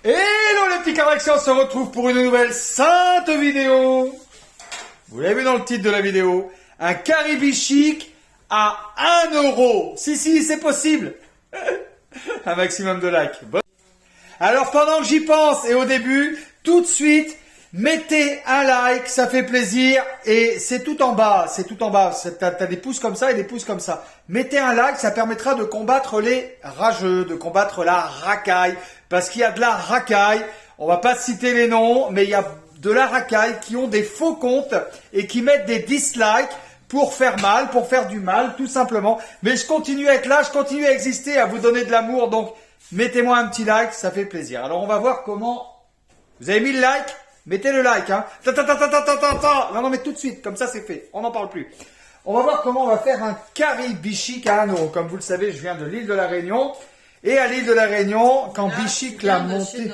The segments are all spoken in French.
Hello les petits camarades, on se retrouve pour une nouvelle sainte vidéo. Vous l'avez vu dans le titre de la vidéo, un Caribi chic à 1 euro. Si, c'est possible. Un maximum de likes. Bon. Alors pendant que j'y pense et au début, tout de suite, mettez un like, ça fait plaisir. Et c'est tout en bas, T'as des pouces comme ça et des pouces comme ça. Mettez un like, ça permettra de combattre les rageux, de combattre la racaille. Parce qu'il y a de la racaille, on va pas citer les noms, mais il y a de la racaille qui ont des faux comptes et qui mettent des dislikes pour faire mal, pour faire du mal, tout simplement. Mais je continue à être là, je continue à exister, à vous donner de l'amour, donc mettez-moi un petit like, ça fait plaisir. Alors on va voir comment... Vous avez mis le like? Mettez le like, hein. Non, mais tout de suite, comme ça c'est fait, on n'en parle plus. On va voir comment on va faire un Caribi chic à 1 euro. Comme vous le savez, je viens de l'île de la Réunion. Et à l'île de la Réunion, quand Bichic l'a monté...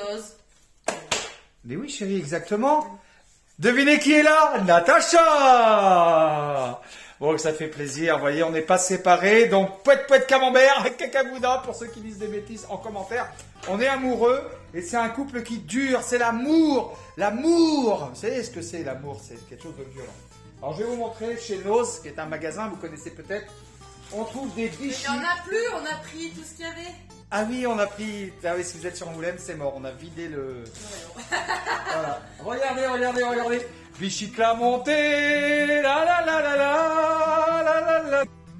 Mais oui chérie, exactement. Devinez qui est là? Natacha. Bon, ça fait plaisir, vous voyez, on n'est pas séparés. Donc, poète camembert, cacabouda, pour ceux qui lisent des bêtises en commentaire. On est amoureux et c'est un couple qui dure, c'est l'amour. L'amour. Vous savez ce que c'est l'amour? C'est quelque chose de violent. Alors, je vais vous montrer chez Noz, qui est un magasin, vous connaissez peut-être. On trouve des bichis. Il n'y en a plus, on a pris tout ce qu'il y avait. Ah oui, on a pris... Ah oui, si vous êtes sur Angoulême, c'est mort. On a vidé le... Voilà. Regardez. Bichic l'a monté. La.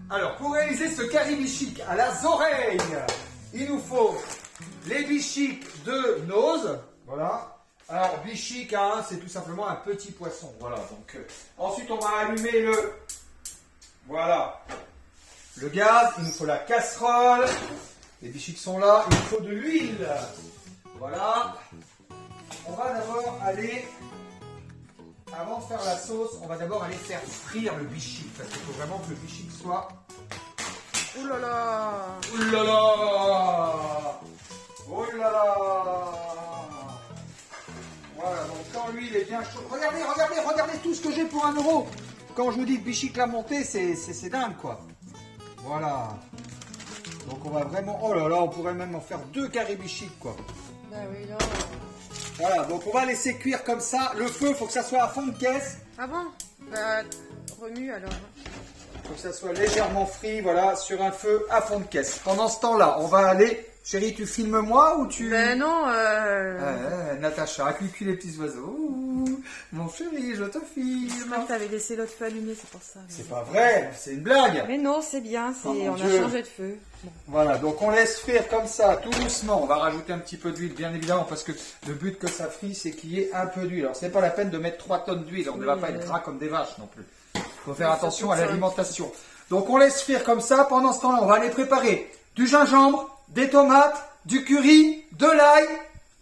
Alors, pour réaliser ce Caribi chic à las oreilles, il nous faut les bichics de Noz. Voilà. Alors, bichic, hein, c'est tout simplement un petit poisson. Voilà. Donc, ensuite, on va allumer le... Voilà. Le gaz. Il nous faut la casserole. Les bichics sont là, il faut de l'huile. Voilà. On va d'abord aller, avant de faire la sauce, on va d'abord aller faire frire le bichic. Parce qu'il faut vraiment que le bichic soit... Ouh là là. Voilà, donc quand l'huile est bien chaude... Regardez tout ce que j'ai pour 1 euro. Quand je vous dis que bichic l'a monté, c'est dingue quoi. Voilà. Donc on va vraiment... Oh là là, on pourrait même en faire 2 Caribi chic quoi. Bah oui, là. Voilà, donc on va laisser cuire comme ça. Le feu, il faut que ça soit à fond de caisse. Ah bon? Bah, remue alors. Il faut que ça soit légèrement frit, voilà, sur un feu à fond de caisse. Pendant ce temps-là, on va aller... Chérie, tu filmes moi ou tu... Ben non, Natacha, accueille les petits oiseaux. Ouh, mon chéri, je te filme. Je crois que t'avais laissé l'autre feu allumé, c'est pour ça. C'est pas vrai, c'est une blague. Mais non, c'est bien, Oh, mon on a Dieu. changé de feu. Bon. Voilà, donc on laisse frire comme ça, tout doucement. On va rajouter un petit peu d'huile, bien évidemment, parce que le but que ça frit, c'est qu'il y ait un peu d'huile. Alors, c'est pas la peine de mettre 3 tonnes d'huile. On ne va pas être gras comme des vaches non plus. Il faut faire attention à l'alimentation. Donc, on laisse frire comme ça. Pendant ce temps-là, on va aller préparer du gingembre, des tomates, du curry, de l'ail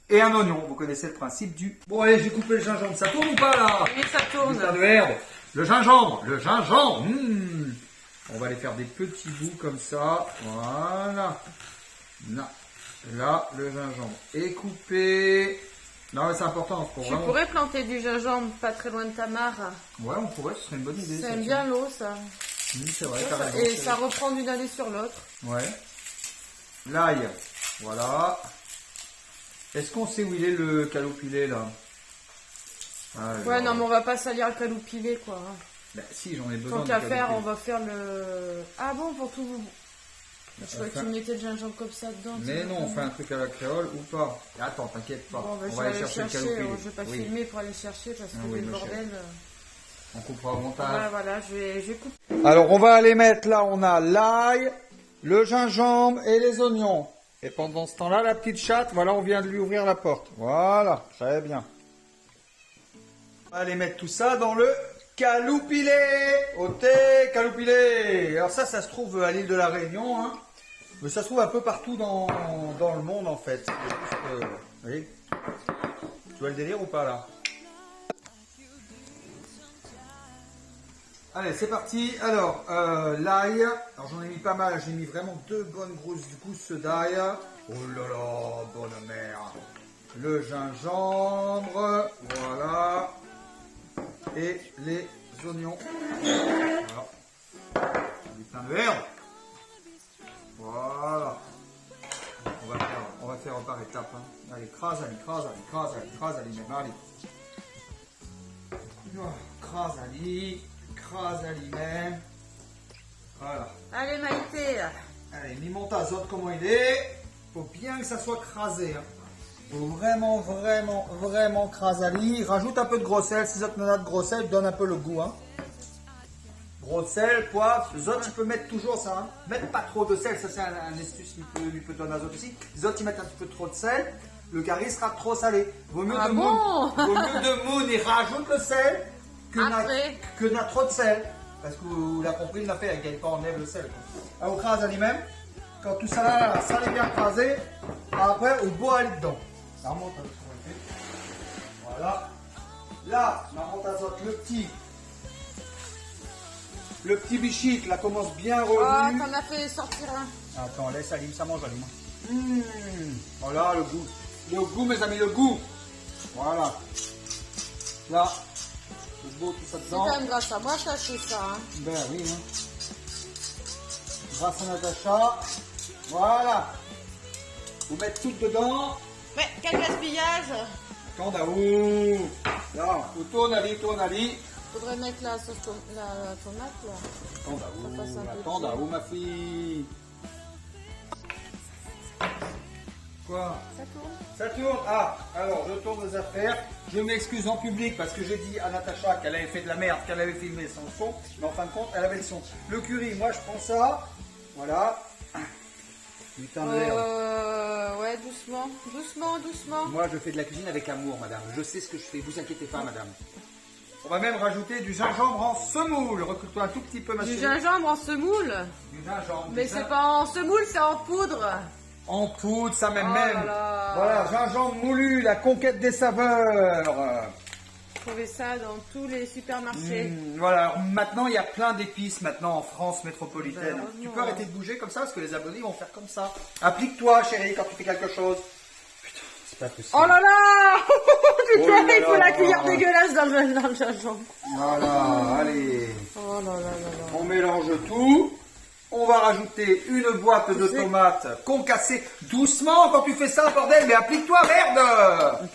et un oignon. Vous connaissez le principe du... Bon, allez, j'ai coupé le gingembre. Ça tourne ou pas, là? Oui, ça tourne. Putain de herbe. Le gingembre. On va aller faire des petits bouts comme ça. Voilà. Là, le gingembre est coupé. Non, mais c'est important. Tu pourrais planter du gingembre pas très loin de ta mare. Ouais, on pourrait, ce serait une bonne idée. Ça aime bien l'eau, ça. C'est vrai, t'as raison. Et ça reprend d'une année sur l'autre. Ouais. L'ail. Voilà. Est-ce qu'on sait où il est le calopilé, là? Ouais, non, mais on va pas salir le caloupilé, quoi. Ben, si, j'en ai besoin. Tant qu'à faire, on va faire le... Ah bon, pour tout vous... Je croyais que tu mettais le gingembre comme ça dedans. Mais non, on fait un truc à la créole ou pas? Attends, t'inquiète pas. Bon, on va aller chercher le calopilé. Je vais pas filmer pour aller chercher parce que oui, le bordel... On coupera au montage. Voilà, je vais couper. Alors, on va aller mettre, là, on a l'ail, le gingembre et les oignons. Et pendant ce temps-là, la petite chatte, voilà, on vient de lui ouvrir la porte. Voilà, très bien. On va aller mettre tout ça dans le caloupilé. Au thé, caloupilé. Alors ça se trouve à l'île de la Réunion, hein. Mais ça se trouve un peu partout dans le monde, en fait. Vous voyez? Tu vois le délire ou pas, là? Allez, c'est parti. Alors, l'ail. Alors, j'en ai mis pas mal. J'ai mis vraiment 2 bonnes grosses gousses d'ail. Oh là là, bonne mère. Le gingembre. Voilà. Et les oignons. Voilà. Du pain de herbe. Voilà. On va faire par étapes. Hein. Allez, crase, allez, crase, allez, crase, allez, crase, allez, même, allez. Crase, allez, crase, allez, même. Voilà. Allez, Maïté. Allez, mis mon tazote comment il est. Faut bien que ça soit crasé. Hein. Faut vraiment, vraiment, vraiment crasali. Rajoute un peu de gros sel. Si Zot n'en a de gros sel, donne un peu le goût. Hein. Gros sel, poivre. Zot, tu peux mettre toujours ça. Hein. Mettre pas trop de sel. Ça, c'est un astuce qui peut, lui peut donner à Zot aussi. Zot, ils mettent un petit peu trop de sel. Le curry sera trop salé. Vaut mieux de moune et rajoute le sel que n'a trop de sel. Parce que vous l'avez compris, il l'a fait. Il ne gagne pas en enlève le sel. Alors, on crase lui-même. Quand tout ça là, ça est bien crasé. Après, au bout, aller dedans. Ça remonte à voilà. Là, on remonte à Zot, le petit bichic, là, commence bien revenu. Oh, t'en as fait sortir un. Attends, laisse Alim, ça mange Alim. Voilà le goût. Le goût, mes amis, le goût. Voilà. Là, le beau, tout ça C'est dedans. quand même grâce à moi que t'as fait ça. Hein. Ben oui. Hein. Grâce à Natacha. Voilà. Vous mettez tout dedans. Mais quel gaspillage. Attends, où là, vous tourne, Ali, Faudrait mettre la sauce la tomate là. Attends, où ma fille. Quoi? Ça tourne. Ça tourne. Ah, alors je tourne les affaires. Je m'excuse en public parce que j'ai dit à Natacha qu'elle avait fait de la merde, qu'elle avait filmé sans son. Mais en fin de compte, elle avait le son. Le curry, moi je prends ça. Voilà. Putain de merde. Ouais, doucement. Moi je fais de la cuisine avec amour, madame. Je sais ce que je fais. Vous inquiétez pas, madame. On va même rajouter du gingembre en semoule. Recule-toi un tout petit peu, ma chérie. Du gingembre en semoule. Du gingembre. Mais c'est pas en semoule, c'est en poudre. En poudre, ça même. Là là. Voilà, gingembre moulu, la conquête des saveurs. Trouvez ça dans tous les supermarchés. Voilà, alors maintenant il y a plein d'épices maintenant en France métropolitaine. Ben, tu peux arrêter de bouger comme ça parce que les abonnés vont faire comme ça. Applique-toi, chérie, quand tu fais quelque chose. Putain, c'est pas possible. Oh là là. Putain, là il faut là. la cuillère dégueulasse dans le gingembre. Voilà, allez. Oh là là là là. On mélange tout. On va rajouter une boîte de tomates concassées. Doucement quand tu fais ça, bordel, mais applique-toi, merde.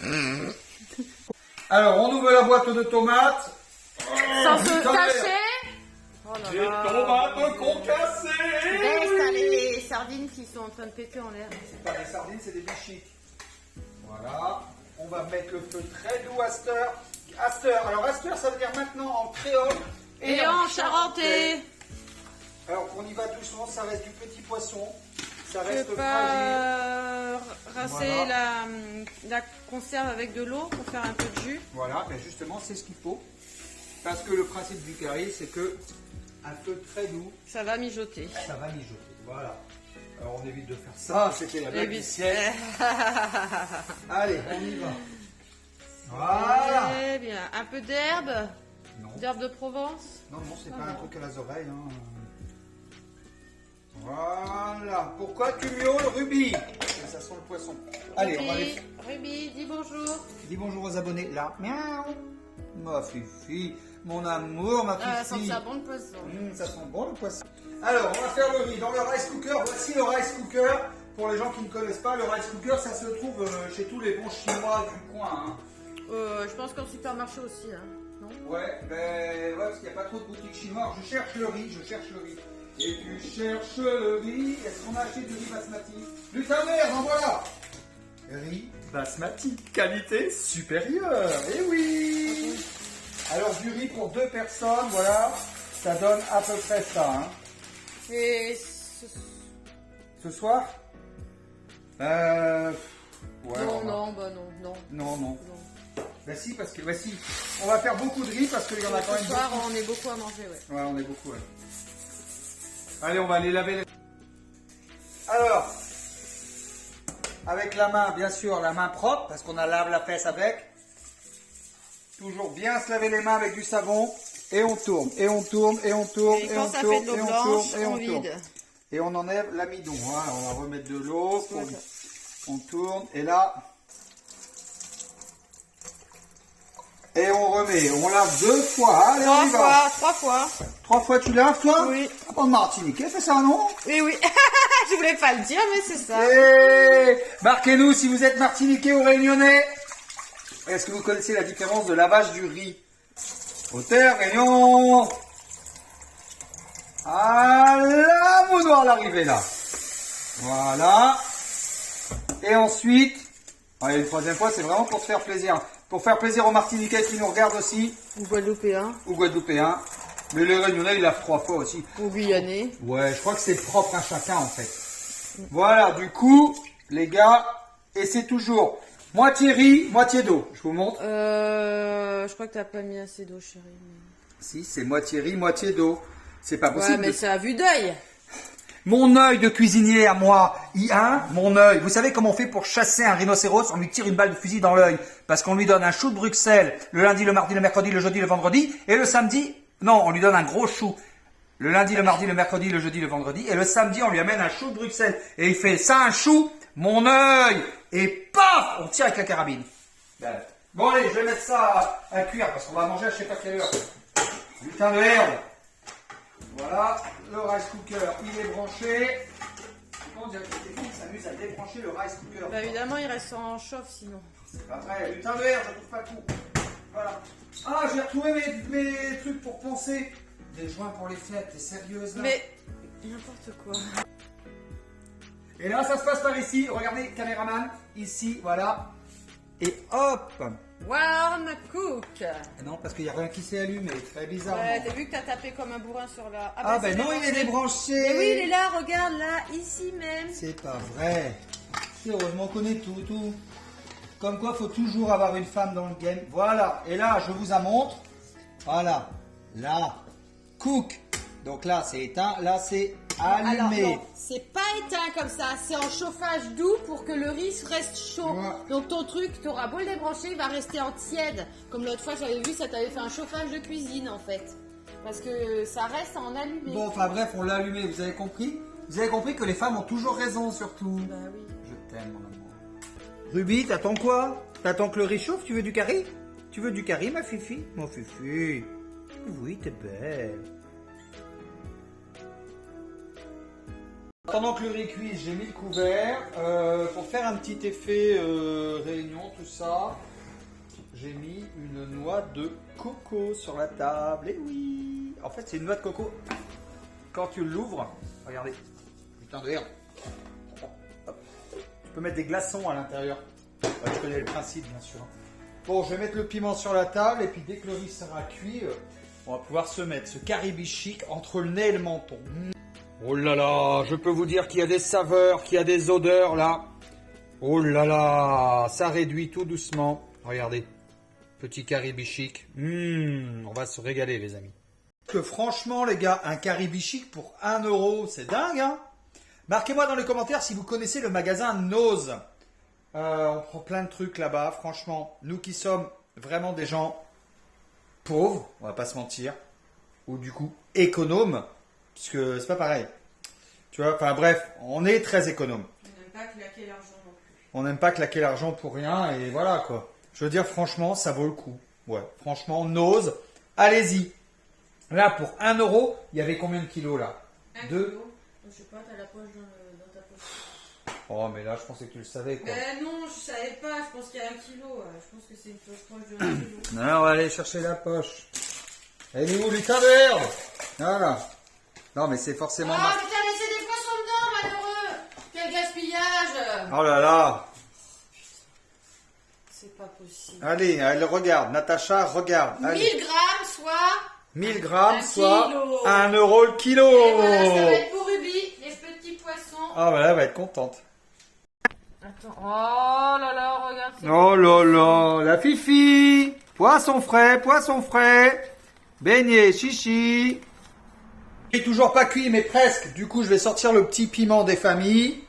Alors, on ouvre la boîte de tomates. Sans se cacher. Oh là Des là. tomates concassées. T'as les sardines qui sont en train de péter en l'air. C'est pas des sardines, c'est des bichiques. Voilà. On va mettre le feu très doux à cette heure. Alors, à cette heure, ça veut dire maintenant en créole Et en charentais. Alors, on y va doucement, ça reste du petit poisson. Ça Je reste peux fragile. pas rincer Voilà. la conserve avec de l'eau pour faire un peu de jus. Voilà, ben justement, c'est ce qu'il faut. Parce que le principe du curry, c'est que un feu très doux, Ça va mijoter. ça va mijoter. Voilà. Alors, on évite de faire ça. C'était la blague du ciel. Allez, on y va. Voilà. Très bien. Un peu d'herbe. Non, D'herbe de Provence. non, c'est pas un truc à la oreilles. Hein. Voilà. Pourquoi tu miaules, Ruby? Ça sent le poisson. Allez, on va aller. Ruby, dis bonjour. Dis bonjour aux abonnés. Là. Miaou. Ma fifi. Mon amour, ma Ça fifi. sent ça bon le poisson. Ça sent bon le poisson. Alors, on va faire le riz dans le rice cooker. Voici le rice cooker. Pour les gens qui ne connaissent pas, le rice cooker, ça se trouve chez tous les bons chinois du coin. Hein. Je pense qu'en supermarché aussi. Hein. Non? Ouais, parce qu'il n'y a pas trop de boutiques chinoises. Je cherche le riz. Et tu cherches le riz. Est-ce qu'on a acheté du riz basmati? Putain merde, en voilà. Riz basmati, qualité supérieure. Eh oui. Alors du riz pour 2 personnes, voilà. Ça donne à peu près ça. Hein. Et Ce soir ouais, non. Non. Bah si, parce que voici, on va faire beaucoup de riz parce qu'il y en a quand même Ce soir, beaucoup. on est beaucoup à manger, ouais. Ouais, on est beaucoup, ouais. Allez, on va aller laver les... Alors, avec la main, bien sûr, la main propre, parce qu'on a lave la fesse avec. Toujours bien se laver les mains avec du savon. Et on tourne, et on tourne, et on tourne, Et et quand on ça tourne, fait de l'eau et on blanche, tourne, et on on tourne. vide. Et on enlève l'amidon. Voilà, on va remettre de l'eau. On tourne, et là... Et on remet, on lave 2 fois. Allez, on y va. 3 fois. 3 fois tu laves, toi? Oui. Oh, Martinique, fais ça, non? Oui, oui. Je voulais pas le dire, mais c'est ça. Et marquez-nous si vous êtes martiniquais ou réunionnais. Est-ce que vous connaissez la différence de lavage du riz? Hauteur, Réunion. Ah là, vous doit l'arriver là. Voilà. Et ensuite, allez, une troisième fois, c'est vraiment pour te faire plaisir. Pour faire plaisir aux Martiniquais qui nous regardent aussi. Ou Guadeloupéen. Ou Guadeloupéens. Mais les Réunionnais, ils lavent 3 fois aussi. Ou Guyanais. Ouais, je crois que c'est propre à chacun en fait. Voilà, du coup, les gars, et c'est toujours moitié riz, moitié d'eau. Je vous montre. Je crois que t'as pas mis assez d'eau, chérie. Si, c'est moitié riz, moitié d'eau. C'est pas Ouais, possible. mais c'est à vue d'œil. Mon œil de cuisinier à moi, mon œil. Vous savez comment on fait pour chasser un rhinocéros? On lui tire une balle de fusil dans l'œil. Parce qu'on lui donne un chou de Bruxelles le lundi, le mardi, le mercredi, le jeudi, le vendredi. Et le samedi, non, on lui donne un gros chou. Le lundi, le mardi, le mercredi, le jeudi, le vendredi. Et le samedi, on lui amène un chou de Bruxelles. Et il fait ça, un chou, mon œil. Et paf, on tire avec la carabine. Bon, allez, je vais mettre ça à cuire parce qu'on va manger à je sais pas quelle heure. Putain de herbe. Voilà, le rice cooker, il est branché. On dirait que les filles s'amusent à débrancher le rice cooker. Bah évidemment, il reste en chauffe sinon. C'est pas vrai, putain de herbe, je trouve pas le coup. Voilà. Ah, j'ai retrouvé mes trucs pour penser. Des joints pour les fêtes, t'es sérieuse là? Mais n'importe quoi. Et là, ça se passe par ici. Regardez, caméraman, ici, voilà. Et hop. Warm cook. Non, parce qu'il n'y a rien qui s'est allumé, très bizarre. Ouais, t'as vu que t'as tapé comme un bourrin sur la... Ah ben non, il est débranché. Mais oui, il est là, regarde, là, ici même. C'est pas vrai. C'est heureusement qu'on est tout. Comme quoi, faut toujours avoir une femme dans le game. Voilà. Et là, je vous en montre. Voilà. Là, cook. Donc là, c'est éteint. Là, c'est allumé. Alors non, c'est pas éteint comme ça, c'est en chauffage doux pour que le riz reste chaud. Ouais. Donc ton truc, t'auras beau le débrancher, il va rester en tiède. Comme l'autre fois, j'avais vu, ça t'avait fait un chauffage de cuisine en fait. Parce que ça reste en allumé. Bon, enfin bref, on l'a allumé, vous avez compris? Vous avez compris que les femmes ont toujours raison, surtout. Bah oui. Je t'aime, mon amour. Ruby, t'attends quoi? T'attends que le riz chauffe? Tu veux du curry? Tu veux du curry, ma fifi? Mon fifi. Oui, t'es belle. Pendant que le riz cuise, j'ai mis le couvert. Pour faire un petit effet réunion, tout ça, j'ai mis une noix de coco sur la table. Et oui! En fait, c'est une noix de coco. Quand tu l'ouvres, regardez. Putain de herbe. Hop. Tu peux mettre des glaçons à l'intérieur. Tu connais le principe, bien sûr. Bon, je vais mettre le piment sur la table. Et puis, dès que le riz sera cuit, on va pouvoir se mettre ce caribi chic entre le nez et le menton. Oh là là, je peux vous dire qu'il y a des saveurs, qu'il y a des odeurs là. Oh là là, ça réduit tout doucement. Regardez, petit caribi chic. On va se régaler les amis. Que franchement les gars, un caribi chic pour 1 euro, c'est dingue hein. Marquez-moi dans les commentaires si vous connaissez le magasin Nose. On prend plein de trucs là-bas, franchement. Nous qui sommes vraiment des gens pauvres, on va pas se mentir, ou du coup économes. Parce que c'est pas pareil. Tu vois, enfin bref, on est très économe. On n'aime pas claquer l'argent non plus. On n'aime pas claquer l'argent pour rien et voilà quoi. Je veux dire, franchement, ça vaut le coup. Ouais, franchement, Nose, allez-y. Là, pour 1 euro, il y avait combien de kilos là? 1 2. kilo. Je sais pas, t'as la poche dans ta poche. Oh, mais là, je pensais que tu le savais quoi. Ben non, je savais pas, je pense qu'il y a 1 kilo. Je pense que c'est une poche proche de 1 kilo. Non, on va aller chercher la poche. Elle est où, lutin de herbe? Voilà. Non, mais c'est forcément... Ah, mais t'as laissé des poissons dedans, malheureux! Quel gaspillage! Oh là là. C'est pas possible. Allez, elle regarde. Natacha, regarde. 1000 Allez. grammes, soit... 1000 grammes, Un soit kilo. 1 euro le kilo. Et voilà, ça va être pour Ruby, les petits poissons. Ah, bah là, elle va être contente. Attends, oh là là, regarde. Oh là là, la fifi. Poisson frais. Beignet, chichi. Il est toujours pas cuit, mais presque. Du coup, je vais sortir le petit piment des familles.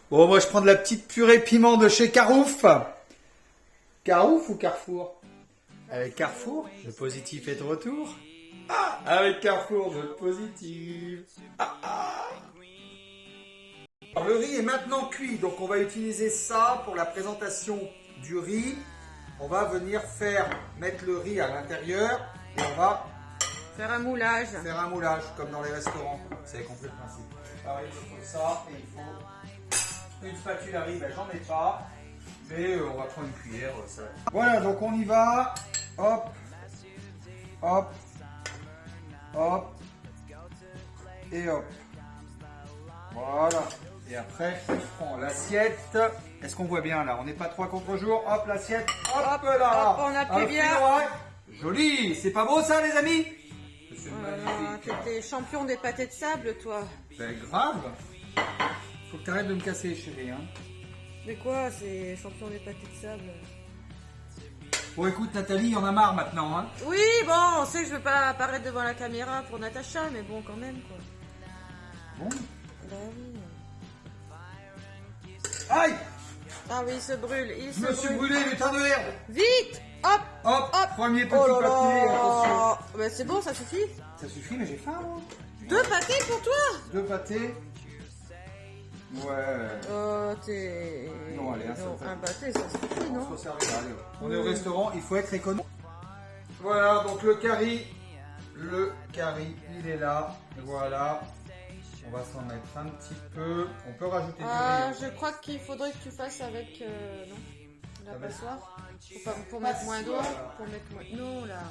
Bon, moi, je prends de la petite purée piment de chez Carouf. Carouf ou Carrefour? Avec Carrefour, le positif est de retour. Ah, avec Carrefour, le positif. Alors, le riz est maintenant cuit, donc on va utiliser ça pour la présentation du riz. On va venir mettre le riz à l'intérieur et on va Faire un moulage. Faire un moulage, comme dans les restaurants. Vous avez compris le principe. Alors il faut ça, et il faut une spatule à riz, ben, j'en ai pas. Mais on va prendre une cuillère, ça va. Voilà, donc on y va. Hop, hop, hop, et hop. Voilà. Et après, on prend l'assiette. Est-ce qu'on voit bien là? On n'est pas 3 contre jour. Hop, l'assiette. Hop, là. Hop, on appuie Alors, bien. Joli. C'est pas beau ça, les amis? C'est magnifique. T'es champion des pâtés de sable, toi. Ben grave. Faut que t'arrêtes de me casser, chérie. Hein. Mais quoi, c'est champion des pâtés de sable? Bon, écoute, Nathalie, il y en a marre maintenant. Hein. Oui, bon, on sait que je veux pas apparaître devant la caméra pour Natacha, mais bon, quand même, quoi. Bon. Bah oui. Aïe! Ah oui, il se brûle, Je me suis brûlé, putain de herbe. Vite! Hop! Hop, Hop. premier petit Oh là pâté, là. attention. Bah c'est bon, ça suffit. Ça suffit, mais j'ai faim, moi. 2 pâtés pour toi? 2 pâtés. Ouais. T'es... Non, allez, un seul non, pâté. un pâté, ça suffit, On non? se resservira, allez. On est au restaurant, il faut être économe. Voilà, donc le curry, il est là. Voilà. On va s'en mettre un petit peu. On peut rajouter du Ah, riz. je crois qu'il faudrait que tu fasses avec... non? La Avec- passoire? Pour mettre moins d'eau? Passoire. Pour mettre moins... Non, là.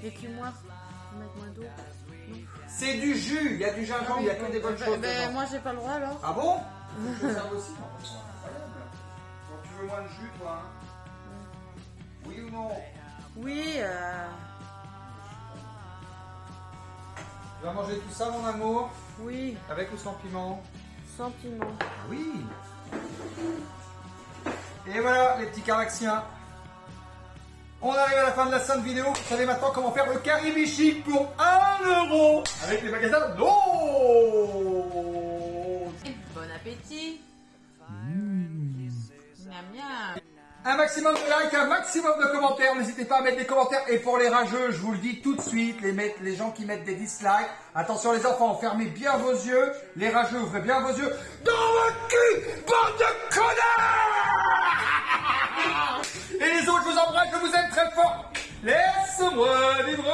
L'écumoire. Pour mettre moins d'eau. Non. C'est du jus, il y a du gingembre, il y a que des bonnes choses. dedans. Moi, j'ai pas le droit, alors. Ah bon? Je te sers aussi, non? Incroyable. Donc tu veux moins de jus, toi? Hein? Oui ou non? Oui, Tu vas manger tout ça, mon amour? oui, Avec ou sans piment? sans piment. Ah oui. Et voilà, les petits Caraxiens. On arrive à la fin de la sainte vidéo. Vous savez maintenant comment faire le caribichic pour 1 € avec les magasins Non. Bon appétit. Miam miam. Un maximum de likes, un maximum de commentaires. N'hésitez pas à mettre des commentaires. Et pour les rageux, je vous le dis tout de suite, les gens qui mettent des dislikes, attention les enfants, fermez bien vos yeux. Les rageux, ouvrez bien vos yeux. Dans votre cul, bande de connards. Et les autres, je vous embrasse, je vous aime très fort. Laisse-moi vivre